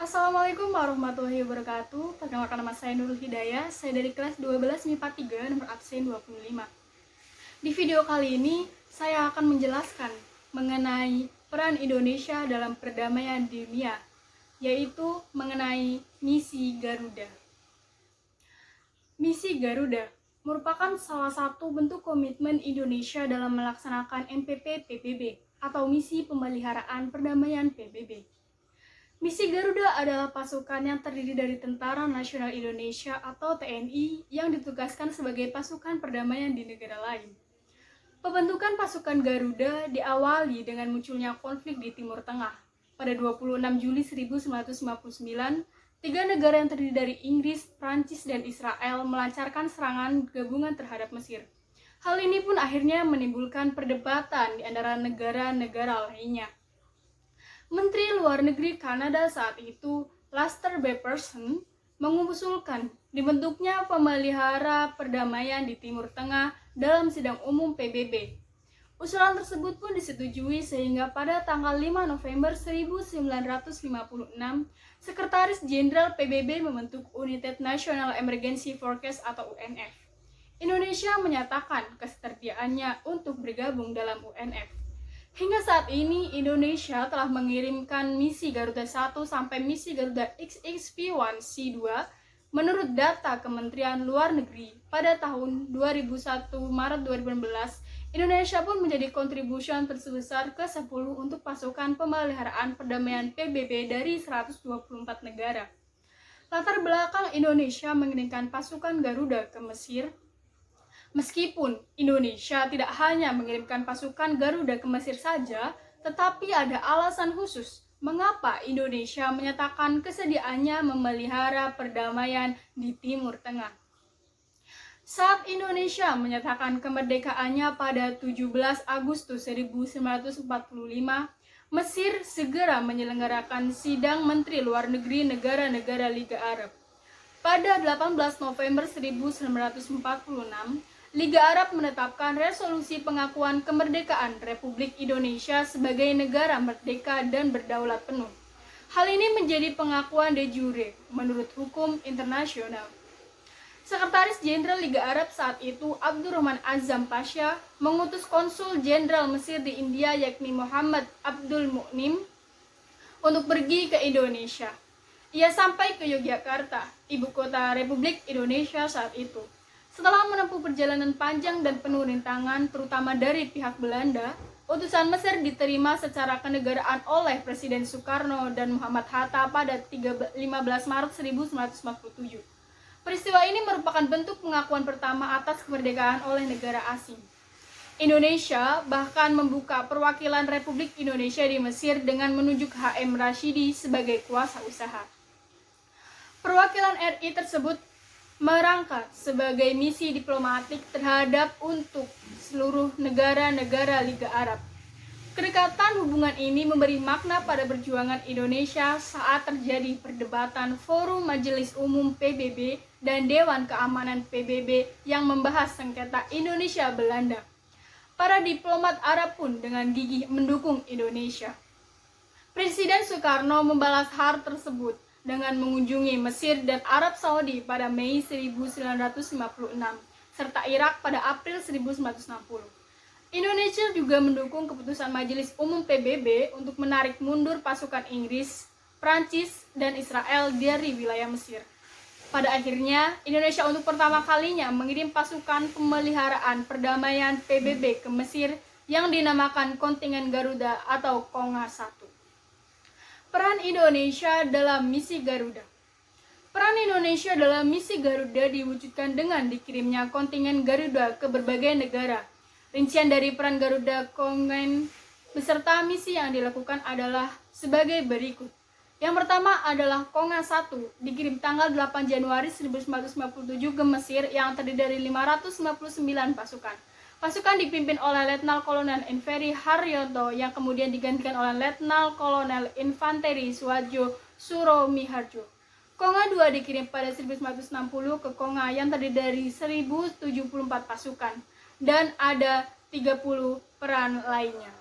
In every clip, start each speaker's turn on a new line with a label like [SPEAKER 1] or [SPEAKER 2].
[SPEAKER 1] Assalamualaikum warahmatullahi wabarakatuh. Perkenalkan, nama saya Nurul Hidayah. Saya dari kelas 12 MIPA 3, nomor absen 25. Di video kali ini, saya akan menjelaskan mengenai peran Indonesia dalam perdamaian dunia, yaitu mengenai misi Garuda. Misi Garuda merupakan salah satu bentuk komitmen Indonesia dalam melaksanakan MPP-PBB atau Misi Pemeliharaan Perdamaian PBB. Misi Garuda adalah pasukan yang terdiri dari Tentara Nasional Indonesia atau TNI yang ditugaskan sebagai pasukan perdamaian di negara lain. Pembentukan pasukan Garuda diawali dengan munculnya konflik di Timur Tengah. Pada 26 Juli 1959, tiga negara yang terdiri dari Inggris, Prancis, dan Israel melancarkan serangan gabungan terhadap Mesir. Hal ini pun akhirnya menimbulkan perdebatan di antara negara-negara lainnya. Menteri Luar Negeri Kanada saat itu, Lester B. Pearson, mengusulkan dibentuknya pemelihara perdamaian di Timur Tengah dalam sidang umum PBB. Usulan tersebut pun disetujui sehingga pada tanggal 5 November 1956, Sekretaris Jenderal PBB membentuk United National Emergency Forces atau UNF. Indonesia menyatakan kesetiaannya untuk bergabung dalam UNF. Hingga saat ini, Indonesia telah mengirimkan misi Garuda 1 sampai misi Garuda XXV1C2 menurut data Kementerian Luar Negeri pada tahun 2001 Maret 2016, Indonesia pun menjadi contribution tersebesar ke-10 untuk pasukan pemeliharaan perdamaian PBB dari 124 negara. Latar belakang Indonesia mengirimkan pasukan Garuda ke Mesir. Meskipun Indonesia tidak hanya mengirimkan pasukan Garuda ke Mesir saja, tetapi ada alasan khusus mengapa Indonesia menyatakan kesediaannya memelihara perdamaian di Timur Tengah. Saat Indonesia menyatakan kemerdekaannya pada 17 Agustus 1945, Mesir segera menyelenggarakan sidang Menteri Luar Negeri negara-negara Liga Arab. Pada 18 November 1946, Liga Arab menetapkan resolusi pengakuan kemerdekaan Republik Indonesia sebagai negara merdeka dan berdaulat penuh. Hal ini menjadi pengakuan de jure menurut hukum internasional. Sekretaris Jenderal Liga Arab saat itu, Abdurrahman Azam Pasha, mengutus Konsul Jenderal Mesir di India yakni Muhammad Abdul Mu'nim untuk pergi ke Indonesia. Ia sampai ke Yogyakarta, ibu kota Republik Indonesia saat itu. Setelah menempuh perjalanan panjang dan penuh rintangan, terutama dari pihak Belanda, utusan Mesir diterima secara kenegaraan oleh Presiden Soekarno dan Muhammad Hatta pada 15 Maret 1947. Peristiwa ini merupakan bentuk pengakuan pertama atas kemerdekaan oleh negara asing. Indonesia bahkan membuka perwakilan Republik Indonesia di Mesir dengan menunjuk H.M. Rashidi sebagai kuasa usaha. Perwakilan RI tersebut merangkap sebagai misi diplomatik terhadap untuk seluruh negara-negara Liga Arab. Kedekatan hubungan ini memberi makna pada perjuangan Indonesia saat terjadi perdebatan Forum Majelis Umum PBB dan Dewan Keamanan PBB yang membahas sengketa Indonesia-Belanda. Para diplomat Arab pun dengan gigih mendukung Indonesia. Presiden Soekarno membalas hal tersebut dengan mengunjungi Mesir dan Arab Saudi pada Mei 1956, serta Irak pada April 1960. Indonesia juga mendukung keputusan Majelis Umum PBB untuk menarik mundur pasukan Inggris, Prancis, dan Israel dari wilayah Mesir. Pada akhirnya, Indonesia untuk pertama kalinya mengirim pasukan pemeliharaan perdamaian PBB ke Mesir yang dinamakan Kontingen Garuda atau Konga 1. Peran Indonesia dalam misi Garuda. Peran Indonesia dalam misi Garuda diwujudkan dengan dikirimnya kontingen Garuda ke berbagai negara. Rincian dari peran Garuda Kongen beserta misi yang dilakukan adalah sebagai berikut. Yang pertama adalah Konga 1, dikirim tanggal 8 Januari 1957 ke Mesir yang terdiri dari 559 pasukan. Pasukan dipimpin oleh Letnan Kolonel Infanteri Haryoto yang kemudian digantikan oleh Letnan Kolonel Infanteri Suwadjo Suromiharjo. Konga 2 dikirim pada 1960 ke Konga yang terdiri dari 1074 pasukan dan ada 30 peran lainnya.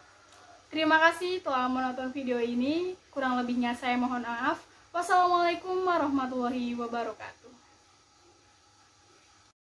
[SPEAKER 1] Terima kasih telah menonton video ini, kurang lebihnya saya mohon maaf. Wassalamualaikum warahmatullahi wabarakatuh.